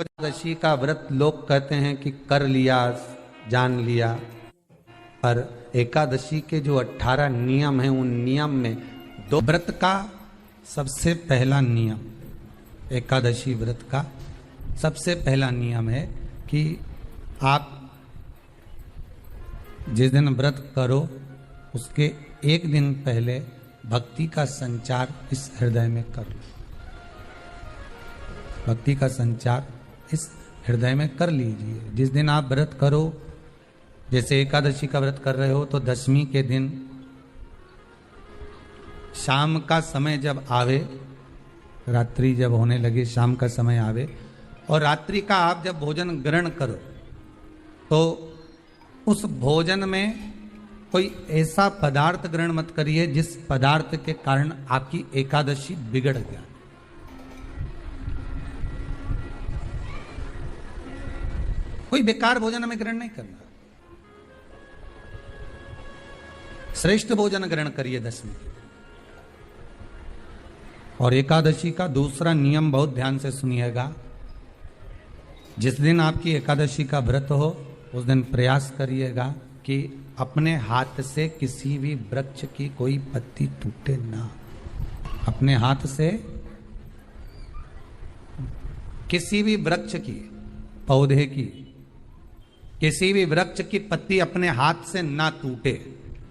एकादशी का व्रत लोग कहते हैं कि कर लिया, जान लिया, पर एकादशी के जो 18 नियम हैं उन नियम में दो व्रत का सबसे पहला नियम, एकादशी व्रत का सबसे पहला नियम है कि आप जिस दिन व्रत करो उसके एक दिन पहले भक्ति का संचार इस हृदय में करो। भक्ति का संचार इस हृदय में कर लीजिए। जिस दिन आप व्रत करो, जैसे एकादशी का व्रत कर रहे हो तो दशमी के दिन शाम का समय जब आवे, रात्रि जब होने लगे, शाम का समय आवे और रात्रि का आप जब भोजन ग्रहण करो तो उस भोजन में कोई ऐसा पदार्थ ग्रहण मत करिए जिस पदार्थ के कारण आपकी एकादशी बिगड़ गया। कोई बेकार भोजन हमें ग्रहण नहीं करना, श्रेष्ठ भोजन ग्रहण करिए दशमी। और एकादशी का दूसरा नियम बहुत ध्यान से सुनिएगा। जिस दिन आपकी एकादशी का व्रत हो उस दिन प्रयास करिएगा कि अपने हाथ से किसी भी वृक्ष की कोई पत्ती टूटे ना। अपने हाथ से किसी भी वृक्ष की, पौधे की, किसी भी वृक्ष की पत्ती अपने हाथ से ना टूटे।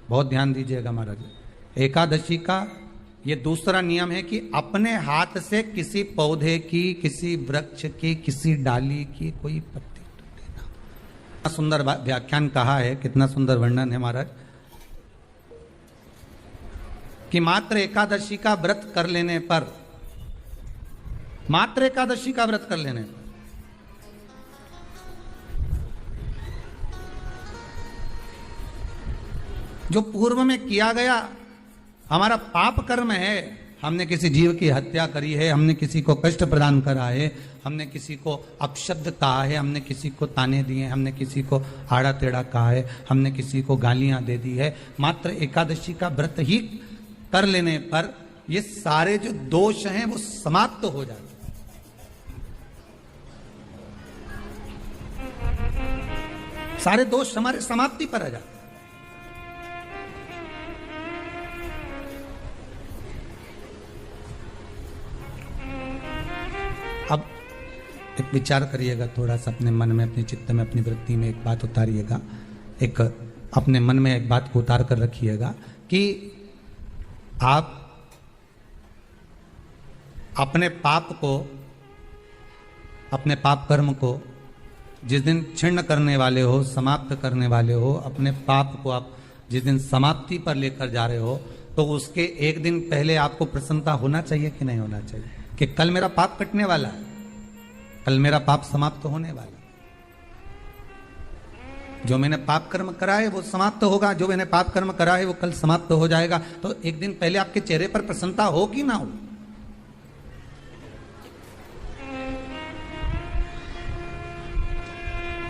बहुत ध्यान दीजिएगा महाराज। एकादशी का ये दूसरा नियम है कि अपने हाथ से किसी पौधे की, किसी वृक्ष की, किसी डाली की कोई पत्ती टूटे ना। कितना सुंदर व्याख्यान कहा है, कितना सुंदर वर्णन है महाराज कि मात्र एकादशी का व्रत कर लेने पर, मात्र एकादशी का व्रत कर लेने पर जो पूर्व में किया गया हमारा पाप कर्म है, हमने किसी जीव की हत्या करी है, हमने किसी को कष्ट प्रदान करा है, हमने किसी को अपशब्द कहा है, हमने किसी को ताने दिए, हमने किसी को आड़ा टेढ़ा कहा है, हमने किसी को गालियां दे दी है, मात्र एकादशी का व्रत ही कर लेने पर ये सारे जो दोष हैं वो समाप्त हो जाते हैं। सारे दोष हमारे समाप्ति पर आ जाते हैं। अब एक विचार करिएगा थोड़ा सा अपने मन में, अपने चित्त में, अपनी वृत्ति में एक बात उतारिएगा। एक अपने मन में एक बात को उतार कर रखिएगा कि आप अपने पाप को, अपने पाप कर्म को जिस दिन छिन्न करने वाले हो, समाप्त करने वाले हो, अपने पाप को आप जिस दिन समाप्ति पर लेकर जा रहे हो तो उसके एक दिन पहले आपको प्रसन्नता होना चाहिए कि नहीं होना चाहिए कि कल मेरा पाप कटने वाला है, कल मेरा पाप समाप्त होने वाला। जो मैंने पाप कर्म करा है वो समाप्त होगा, जो मैंने पाप कर्म करा है वो कल समाप्त हो जाएगा। तो एक दिन पहले आपके चेहरे पर प्रसन्नता हो कि ना हो?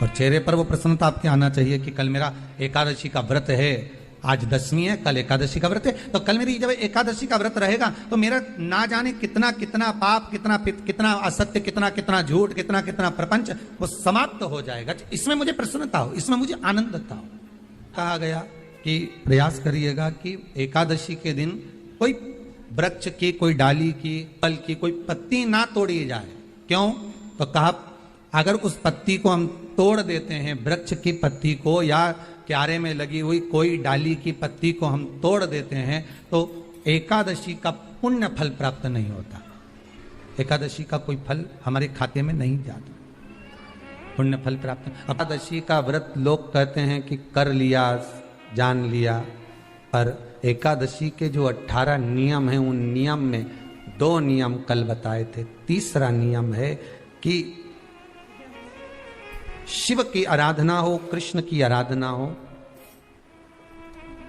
और चेहरे पर वो प्रसन्नता आपके आना चाहिए कि कल मेरा एकादशी का व्रत है, आज दशमी है, कल एकादशी का व्रत है, तो कल मेरी जब एकादशी का व्रत रहेगा तो मेरा ना जाने कितना कितना पाप, कितना कितना असत्य, कितना कितना झूठ, कितना कितना प्रपंच वो समाप्त हो जाएगा। इसमें मुझे प्रसन्नता हो, इसमें मुझे आनंदता हो। कहा गया कि प्रयास करिएगा कि एकादशी के दिन कोई वृक्ष की, कोई डाली की, फल की कोई पत्ती ना तोड़ी जाए। क्यों? तो कहा अगर उस पत्ती को हम तोड़ देते हैं, वृक्ष की पत्ती को या क्यारे में लगी हुई कोई डाली की पत्ती को हम तोड़ देते हैं तो एकादशी का पुण्य फल प्राप्त नहीं होता। एकादशी का कोई फल हमारे खाते में नहीं जाता, पुण्य फल प्राप्त। एकादशी का व्रत लोग कहते हैं कि कर लिया, जान लिया, पर एकादशी के जो 18 नियम हैं उन नियम में 2 नियम कल बताए थे। तीसरा नियम है कि शिव की आराधना हो, कृष्ण की आराधना हो,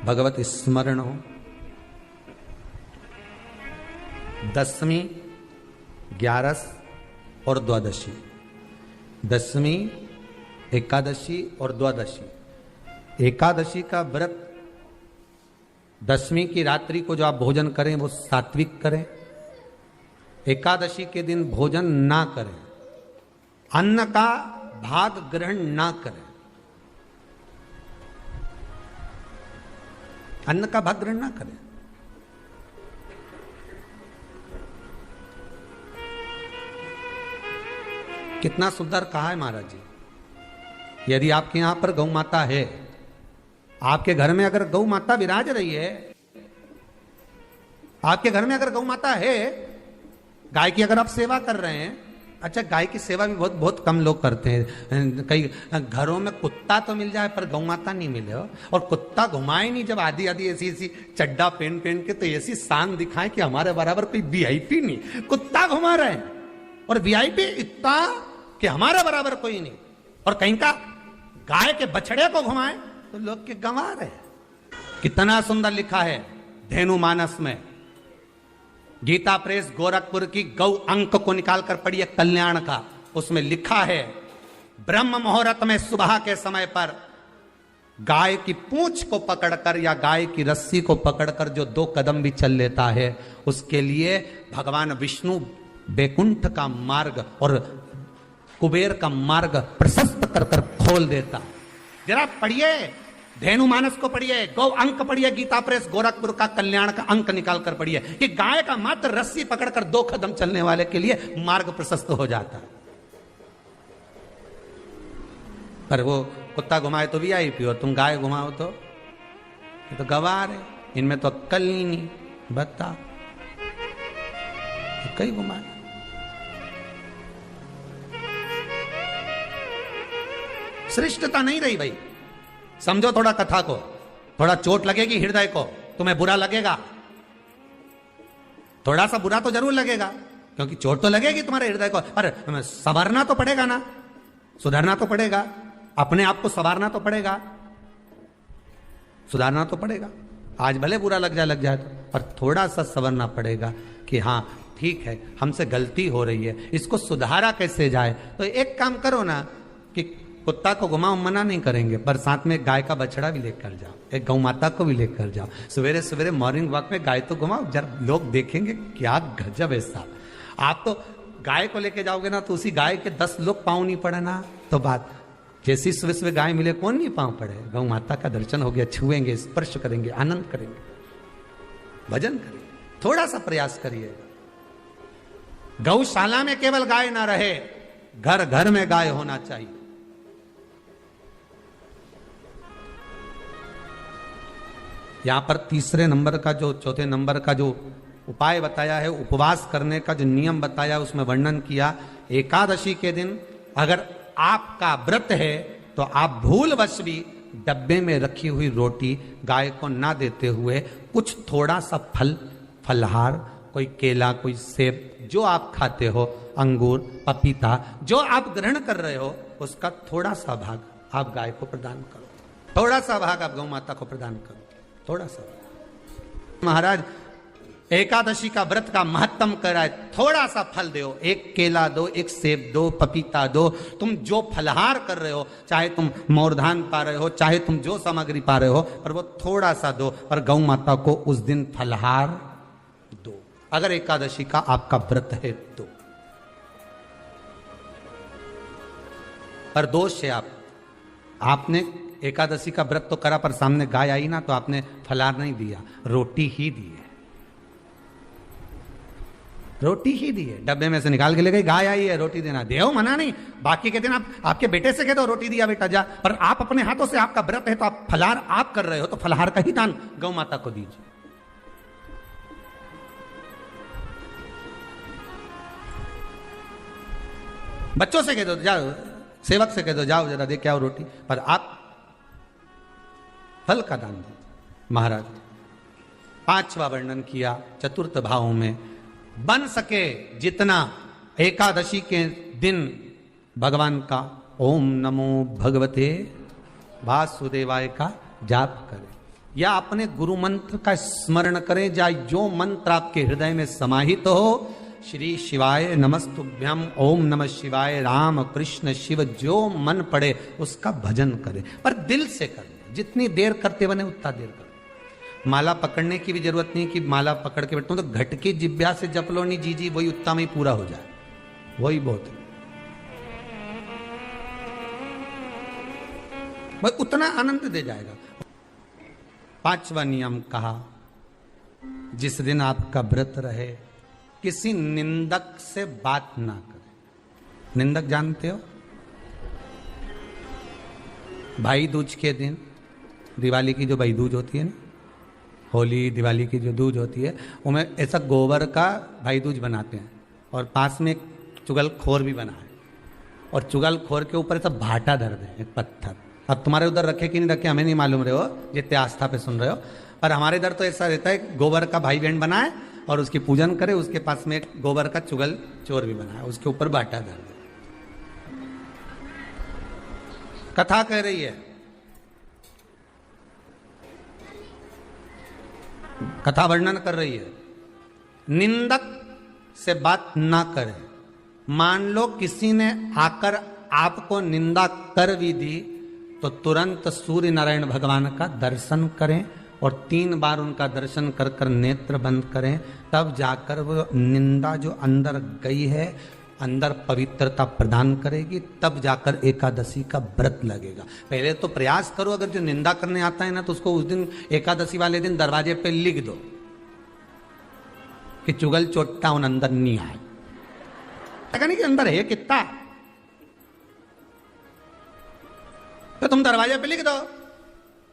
भगवत स्मरण हो। दशमी, 11 और द्वादशी, दशमी, एकादशी और द्वादशी। एकादशी का व्रत दशमी की रात्रि को जो आप भोजन करें वो सात्विक करें, एकादशी के दिन भोजन ना करें अन्न का भाग ग्रहण ना करें, अन्न का भाग ग्रहण ना करें। कितना सुंदर कहा है महाराज जी। यदि आपके यहां पर गौ माता है, आपके घर में अगर गौ माता विराज रही है, आपके घर में अगर गौ माता है, गाय की अगर आप सेवा कर रहे हैं, अच्छा गाय की सेवा भी बहुत बहुत कम लोग करते हैं। कई घरों में कुत्ता तो मिल जाए पर गौ माता नहीं मिले हो, और कुत्ता घुमाए नहीं जब आधी आधी ऐसी ऐसी चड्डा पहन पहन के, तो ऐसी शान दिखाए कि हमारे बराबर कोई वीआईपी नहीं, कुत्ता घुमा रहे हैं, और वीआईपी इतना कि हमारे बराबर कोई नहीं। और कहीं का गाय के बछड़े को घुमाए तो लोग के गंवा रहे। कितना सुंदर लिखा है धेनु मानस में, गीता प्रेस गोरखपुर की गौ अंक को निकालकर पढ़िए कल्याण का, उसमें लिखा है ब्रह्म मुहूर्त में सुबह के समय पर गाय की पूंछ को पकड़कर या गाय की रस्सी को पकड़कर जो 2 कदम भी चल लेता है, उसके लिए भगवान विष्णु बैकुंठ का मार्ग और कुबेर का मार्ग प्रशस्त कर कर खोल देता। जरा पढ़िए धेनु मानस को, पढ़िए गौ अंक, पढ़िए गीता प्रेस गोरखपुर का कल्याण का अंक निकाल कर पढ़िए कि गाय का मात्र रस्सी पकड़कर 2 कदम चलने वाले के लिए मार्ग प्रशस्त हो जाता है। पर वो कुत्ता घुमाए तो वीआईपी, और तुम गाय घुमाओ तो ये तो गवार है, इनमें तो अक्कल नहीं। बता कई घुमाए। श्रेष्ठता नहीं रही भाई। समझो थोड़ा कथा को, थोड़ा चोट लगेगी हृदय को, तुम्हें बुरा लगेगा, थोड़ा सा बुरा तो जरूर लगेगा, क्योंकि चोट तो लगेगी तुम्हारे हृदय को, पर संवरना तो पड़ेगा ना, सुधरना तो पड़ेगा, अपने आप को संवारना तो पड़ेगा, सुधारना तो पड़ेगा। आज भले बुरा लग जाए तो, पर थोड़ा सा संवरना पड़ेगा कि हाँ ठीक है हमसे गलती हो रही है, इसको सुधारा कैसे जाए। तो एक काम करो ना कि कुत्ता को घुमाओ, मना नहीं करेंगे, पर साथ में गाय का बछड़ा भी लेकर जाओ, एक गौ माता को भी लेकर जाओ, सवेरे सवेरे मॉर्निंग वॉक में गाय तो घुमाओ, जब लोग देखेंगे क्या गजब है साहब। आप तो गाय को लेके जाओगे ना तो उसी गाय के 10 लोग पाँव नहीं पड़े ना, तो बात जैसी सुबह सुबह गाय मिले कौन नहीं पाँव पड़े। गौ माता का दर्शन हो गया, छुएंगे, स्पर्श करेंगे, आनंद करेंगे, भजन करेंगे। थोड़ा सा प्रयास करिए। गौशाला में केवल गाय ना रहे, घर घर में गाय होना चाहिए। यहां पर तीसरे नंबर का जो, चौथे नंबर का जो उपाय बताया है, उपवास करने का जो नियम बताया, उसमें वर्णन किया एकादशी के दिन अगर आपका व्रत है तो आप भूलवश भी डब्बे में रखी हुई रोटी गाय को ना देते हुए कुछ थोड़ा सा फल, फलहार, कोई केला, कोई सेब, जो आप खाते हो, अंगूर, पपीता, जो आप ग्रहण कर रहे हो, उसका थोड़ा सा भाग आप गाय को प्रदान करो, थोड़ा सा भाग आप गौ माता को प्रदान करो, थोड़ा सा। महाराज एकादशी का व्रत का महत्तम कराए, थोड़ा सा फल दो, एक केला दो, एक सेब दो, पपीता दो, तुम जो फलहार कर रहे हो, चाहे तुम मोरधान पा रहे हो, चाहे तुम जो सामग्री पा रहे हो, पर वो थोड़ा सा दो, पर गौ माता को उस दिन फलहार दो, अगर एकादशी का आपका व्रत है तो। पर दोष है आपने एकादशी का व्रत तो करा, पर सामने गाय आई ना तो आपने फलाहार नहीं दिया, रोटी ही दी है, रोटी ही दी है, डब्बे में से निकाल के ले गई, गाय आई है रोटी देना, देव मना नहीं। बाकी के दिन आप आपके बेटे से कह दो रोटी दिया बेटा जा, पर आप अपने हाथों से, आपका व्रत है तो आप फलाहार आप कर रहे हो, तो फलाहार का ही दान गौ माता को दीजिए। बच्चों से कह दो, जाओ सेवक से कह दो, जाओ जरा देख के आओ रोटी, पर आप फल का दान दीजिए। महाराज 5वां वर्णन किया चतुर्थ भाव में, बन सके जितना एकादशी के दिन भगवान का ओम नमो भगवते वासुदेवाय का जाप करें, या अपने गुरु मंत्र का स्मरण करें, या जो मंत्र आपके हृदय में समाहित हो, श्री शिवाय नमस्तुभ्यम, ओम नमः शिवाय, राम कृष्ण शिव, जो मन पड़े उसका भजन करें, पर दिल से करें, जितनी देर करते बने उतना देर करें। माला पकड़ने की भी जरूरत नहीं कि माला पकड़ के बैठता हूं तो घट की जिब्या से जप लो नहीं जी, वही उतना में ही पूरा हो जाए, वही बहुत है। बस उतना आनंद दे जाएगा। 5वां नियम कहा, जिस दिन आपका व्रत रहे किसी निंदक से बात ना करें। निंदक जानते हो? भाई दूज के दिन, दिवाली की जो भाई दूज होती है ना, होली दिवाली की जो दूज होती है, उनमें ऐसा गोबर का भाई दूज बनाते हैं और पास में एक चुगलखोर भी बना है और चुगलखोर के ऊपर ऐसा भाटा धर दे, एक पत्थर। अब तुम्हारे उधर रखे कि नहीं रखे हमें नहीं मालूम रहे हो, जितने आस्था पे सुन रहे हो, पर हमारे इधर तो ऐसा रहता है, गोबर का भाई बहन बनाए और उसकी पूजन करे, उसके पास में एक गोबर का चुगल चोर भी बनाए, उसके ऊपर भाटा धर दे। कथा कह रही है, कथा वर्णन कर रही है, निंदक से बात ना करें। मान लो किसी ने आकर आपको निंदा कर भी दी तो तुरंत सूर्य नारायण भगवान का दर्शन करें और 3 बार उनका दर्शन कर कर नेत्र बंद करें, तब जाकर वो निंदा जो अंदर गई है अंदर पवित्रता प्रदान करेगी, तब जाकर एकादशी का व्रत लगेगा। पहले तो प्रयास करो, अगर जो निंदा करने आता है ना तो उसको उस दिन एकादशी वाले दिन दरवाजे पे लिख दो कि चुगल चोट्टा उन अंदर नहीं आए। नहीं कि अंदर है कितना, तो तुम दरवाजे पे लिख दो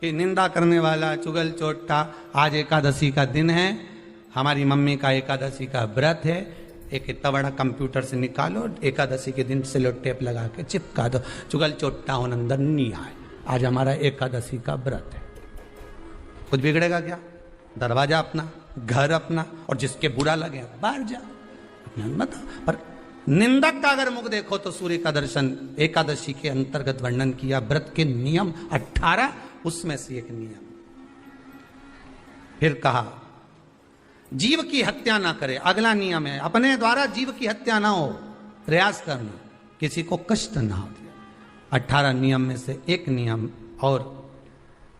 कि निंदा करने वाला चुगल चोट्टा, आज एकादशी का दिन है, हमारी मम्मी का एकादशी का व्रत है, एक इतना बड़ा कंप्यूटर से निकालो, एकादशी के दिन सेलो टेप लगा के चिपका दो, चुगल चोट्टा उन अंदर नहीं आए, आज हमारा एकादशी का व्रत है। कुछ बिगड़ेगा क्या? दरवाजा अपना, घर अपना, और जिसके बुरा लगे बाहर जा, मत। पर निंदक का अगर मुख देखो तो सूर्य का दर्शन, एकादशी के अंतर्गत वर्णन किया, व्रत के नियम 18, उसमें से एक नियम। फिर कहा जीव की हत्या ना करे, अगला नियम है, अपने द्वारा जीव की हत्या ना हो, प्रयास करना, किसी को कष्ट ना हो। 18 नियम में से एक नियम और,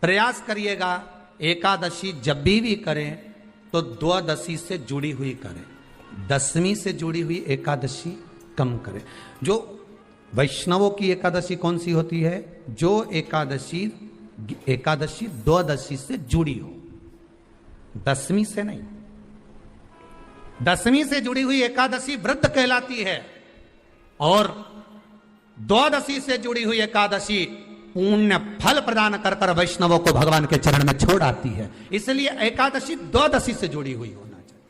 प्रयास करिएगा एकादशी जब भी करें तो द्वादशी से जुड़ी हुई करें, 10वीं से जुड़ी हुई एकादशी कम करें। जो वैष्णवों की एकादशी कौन सी होती है? जो एकादशी द्वादशी से जुड़ी हो, 10वीं से नहीं। 10वीं से जुड़ी हुई एकादशी व्रत कहलाती है और द्वादशी से जुड़ी हुई एकादशी पुण्य फल प्रदान कर कर वैष्णवों को भगवान के चरण में छोड़ आती है। इसलिए एकादशी द्वादशी से जुड़ी हुई होना चाहिए।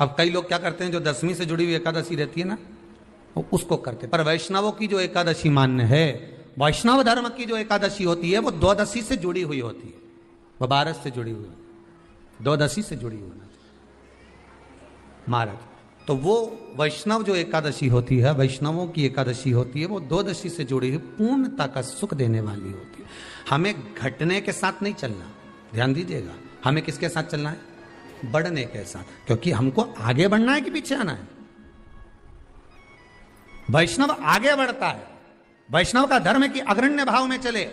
अब कई लोग क्या करते हैं, जो 10वीं से जुड़ी हुई एकादशी रहती है ना, वो उसको करते, पर वैष्णवों की जो एकादशी मान्य है, वैष्णव धर्म की जो एकादशी होती है, वो द्वादशी से जुड़ी हुई होती है, वो 12 से जुड़ी हुई, द्वादशी से जुड़ी हुई होना चाहिए महाराज। तो वो वैष्णव जो एकादशी होती है, वैष्णवों की एकादशी होती है, वो द्वादशी से जुड़ी हुई पूर्णता का सुख देने वाली होती है। हमें घटने के साथ नहीं चलना, ध्यान दीजिएगा, हमें किसके साथ चलना है? बढ़ने के साथ, क्योंकि हमको आगे बढ़ना है कि पीछे आना है। वैष्णव आगे बढ़ता है, वैष्णव का धर्म है कि अग्रण्य भाव में चले,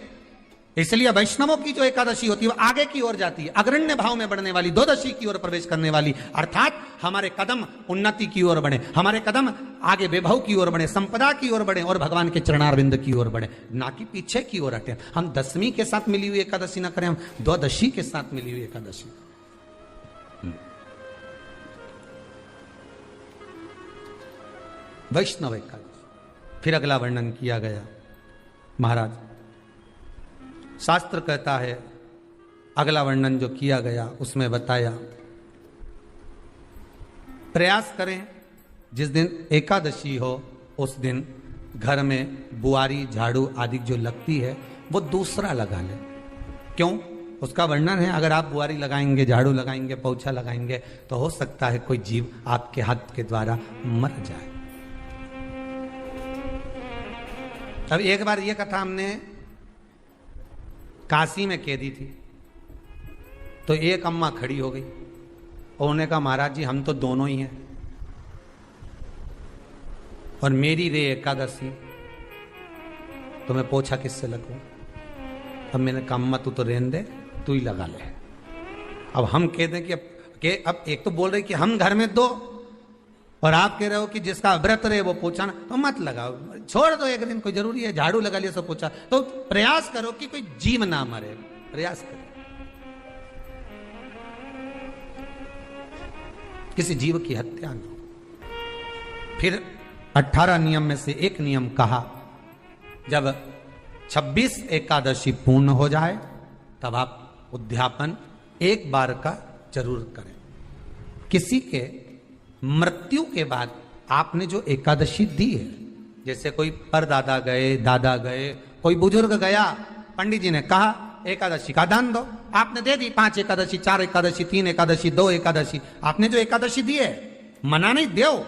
इसलिए वैष्णवों की जो एकादशी होती है वो आगे की ओर जाती है, अग्रण्य भाव में बढ़ने वाली, द्वादशी की ओर प्रवेश करने वाली, अर्थात हमारे कदम उन्नति की ओर बढ़े, हमारे कदम आगे वैभव की ओर बढ़े, संपदा की ओर बढ़े और भगवान के चरणारविंद की ओर बढ़े, ना कि पीछे की ओर हटे। हम 10वीं के साथ मिली हुई एकादशी ना करें, हम द्वादशी के साथ मिली हुई एकादशी। वैष्णव एकादशी। फिर अगला वर्णन किया गया महाराज, शास्त्र कहता है, अगला वर्णन जो किया गया उसमें बताया, प्रयास करें जिस दिन एकादशी हो उस दिन घर में बुआरी झाड़ू आदि जो लगती है वो दूसरा लगा लें। क्यों? उसका वर्णन है, अगर आप बुआरी लगाएंगे, झाड़ू लगाएंगे, पोछा लगाएंगे तो हो सकता है कोई जीव आपके हाथ के द्वारा मर जाए। अब एक बार यह कथा हमने काशी में कह दी थी, तो एक अम्मा खड़ी हो गई और उन्होंने कहा, महाराज जी हम तो दोनों ही हैं और मेरी रे एकादशी, तो मैं पोछा किससे लगूं? अब मैंने कहा, अम्मा तू तो रहने दे, तू ही लगा ले। अब हम कह दें कि अब एक तो बोल रहे कि हम घर में 2 और आप कह रहे हो कि जिसका व्रत रहे वो पोछा ना, तो मत लगाओ, छोड़ दो एक दिन, कोई जरूरी है झाड़ू लगा लिया सब पोछा। तो प्रयास करो कि कोई जीव ना मरे, प्रयास करो किसी जीव की हत्या न हो। फिर 18 नियम में से एक नियम कहा, जब 26 एकादशी पूर्ण हो जाए तब आप उद्यापन एक बार का जरूर करें। किसी के मृत्यु के बाद आपने जो एकादशी दी है, जैसे कोई परदादा गए, दादा गए, कोई बुजुर्ग गया, पंडित जी ने कहा एकादशी का दान दो, आपने दे दी 5 एकादशी, 4 एकादशी, 3 एकादशी, 2 एकादशी, आपने जो एकादशी दी है, मना नहीं, दो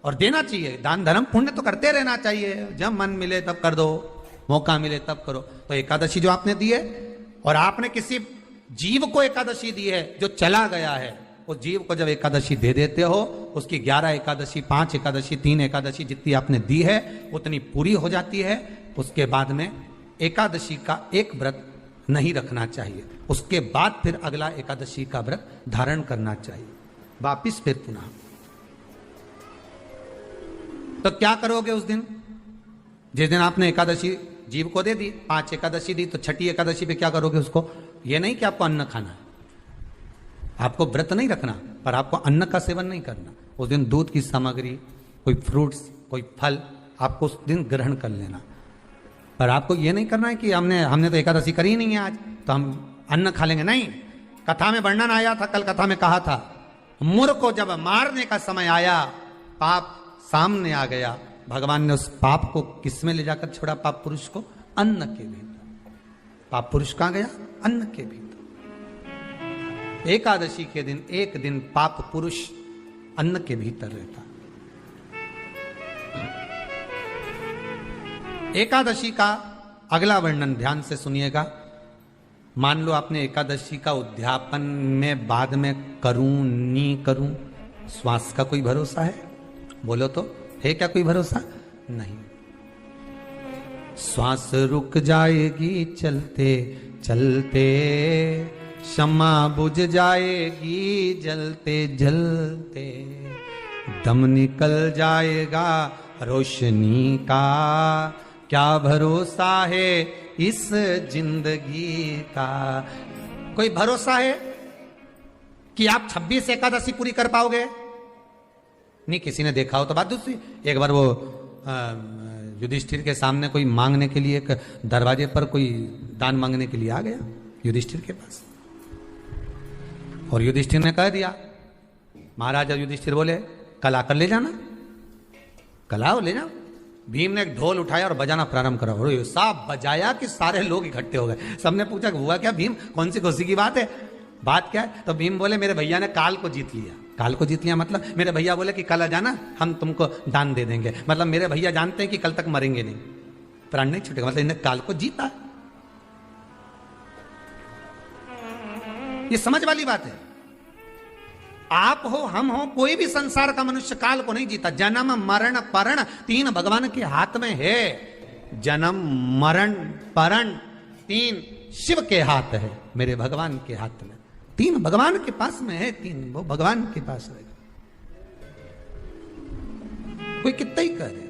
और देना चाहिए। दान धर्म पुण्य तो करते रहना चाहिए, जब मन मिले तब कर दो, मौका मिले तब करो। तो एकादशी जो आपने दी है, और आपने किसी जीव को एकादशी दी है जो चला गया है, उस जीव को जब एकादशी दे देते हो, उसकी 11 एकादशी, 5 एकादशी, 3 एकादशी जितनी आपने दी है उतनी पूरी हो जाती है। उसके बाद में एकादशी का एक व्रत नहीं रखना चाहिए, उसके बाद फिर अगला एकादशी का व्रत धारण करना चाहिए। वापिस फिर पुनः। तो क्या करोगे उस दिन? जिस दिन आपने एकादशी जीव को दे दी, 5 एकादशी दी, तो छठी एकादशी पे क्या करोगे उसको? ये नहीं कि आपको अन्न खाना है, आपको व्रत नहीं रखना, पर आपको अन्न का सेवन नहीं करना। उस दिन दूध की सामग्री, कोई फ्रूट्स, कोई फल आपको उस दिन ग्रहण कर लेना, पर आपको ये नहीं करना है कि हमने तो एकादशी करी नहीं है आज, तो हम अन्न खा लेंगे। नहीं, कथा में वर्णन आया था, कल कथा में कहा था, मुर को जब मारने का समय आया, पाप सामने आ गया, भगवान ने उस पाप को किस में ले जाकर छोड़ा? पाप पुरुष को अन्न के भीतर। पाप पुरुष कहां गया? अन्न के भीतर। एकादशी के दिन एक दिन पाप पुरुष अन्न के भीतर रहता। एकादशी का अगला वर्णन ध्यान से सुनिएगा। मान लो आपने एकादशी का उद्यापन में बाद में करूं नहीं करूं, श्वास का कोई भरोसा है? बोलो तो, है क्या कोई भरोसा? नहीं। श्वास रुक जाएगी चलते चलते, शम्मा बुझ जाएगी जलते जलते, दम निकल जाएगा रोशनी का, क्या भरोसा है इस जिंदगी का? कोई भरोसा है कि आप 26 एकादशी पूरी कर पाओगे? नहीं, किसी ने देखा हो तो बात दूसरी। एक बार वो युधिष्ठिर के सामने कोई मांगने के लिए, एक दरवाजे पर कोई दान मांगने के लिए आ गया युधिष्ठिर के पास, और युधिष्ठिर ने कह दिया, महाराजा युधिष्ठिर बोले कल आकर ले जाना, कल आओ ले जाओ। भीम ने एक ढोल उठाया और बजाना प्रारंभ करा, और साहब बजाया कि सारे लोग इकट्ठे हो गए। सबने पूछा हुआ क्या भीम, कौन सी खुशी की बात है, बात क्या है? तो भीम बोले मेरे भैया ने काल को जीत लिया। काल को जीत लिया मतलब मेरे भैया बोले कि कल आ जाना, हम तुमको दान दे देंगे। मतलब मेरे भैया जानते हैं कि कल तक मरेंगे नहीं, प्राण नहीं छूटेगा, मतलब इन्हें काल को जीता। ये समझ वाली बात है। आप हो, हम हो, कोई भी संसार का मनुष्य काल को नहीं जीता। जन्म मरण परण 3 भगवान के हाथ में है। जन्म मरण परण 3 शिव के हाथ है, मेरे भगवान के हाथ में। 3 भगवान के पास में है, 3 वो भगवान के पास रहेगा। कोई कितना ही करे,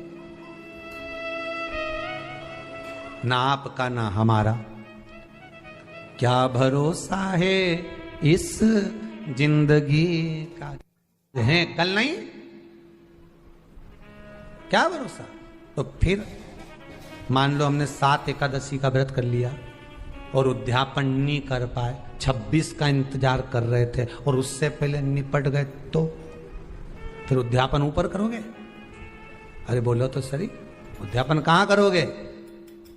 ना आपका ना हमारा, क्या भरोसा है इस जिंदगी का? है कल नहीं, क्या भरोसा? तो फिर मान लो हमने 7 एकादशी का व्रत कर लिया और उद्यापन नहीं कर पाए, 26 का इंतजार कर रहे थे और उससे पहले निपट गए, तो फिर उद्यापन ऊपर करोगे? अरे बोलो तो सही, उद्यापन कहां करोगे?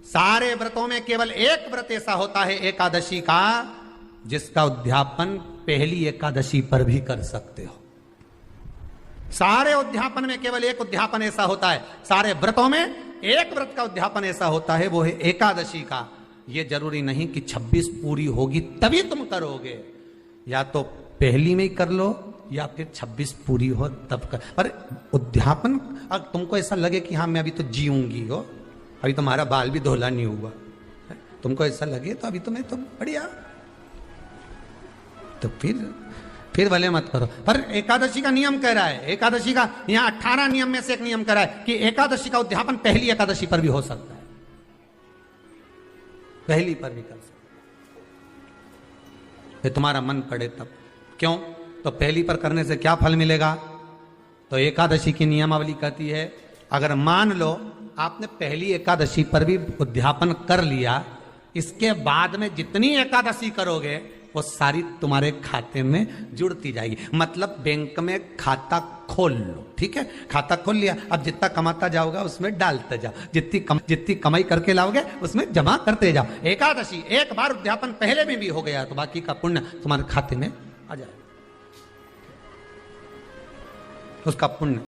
सारे व्रतों में केवल एक व्रत ऐसा होता है एकादशी का, जिसका उद्यापन पहली एकादशी पर भी कर सकते हो। सारे उद्यापन में केवल एक उद्यापन ऐसा होता है, सारे व्रतों में एक व्रत का उद्यापन ऐसा होता है, वो है एकादशी का। ये जरूरी नहीं कि 26 पूरी होगी तभी तुम करोगे, या तो पहली में ही कर लो या फिर 26 पूरी हो तब कर। पर उद्यापन, अगर तुमको ऐसा लगे कि हाँ मैं अभी तो जीऊंगी हो, अभी तुम्हारा बाल भी धोला नहीं हुआ, तुमको ऐसा लगे तो अभी तो मैं तो बढ़िया, तो फिर फिर भले मत करो। पर एकादशी का नियम कह रहा है, एकादशी का यहाँ 18 नियम में से एक नियम कह रहा है कि एकादशी का उद्यापन पहली एकादशी पर भी हो सकता है, पहली पर भी कर सकते, तुम्हारा मन करे तब। क्यों? तो पहली पर करने से क्या फल मिलेगा? तो एकादशी की नियमावली कहती है, अगर मान लो आपने पहली एकादशी पर भी उद्यापन कर लिया, इसके बाद में जितनी एकादशी करोगे वो सारी तुम्हारे खाते में जुड़ती जाएगी। मतलब बैंक में खाता खोल लो, ठीक है, खाता खोल लिया, अब जितना कमाता जाओगा उसमें डालते जाओ, जितनी कमाई करके लाओगे उसमें जमा करते जाओ। एकादशी एक बार उद्यापन पहले में भी हो गया तो बाकी का पुण्य तुम्हारे खाते में आ जाएगा, उसका पुण्य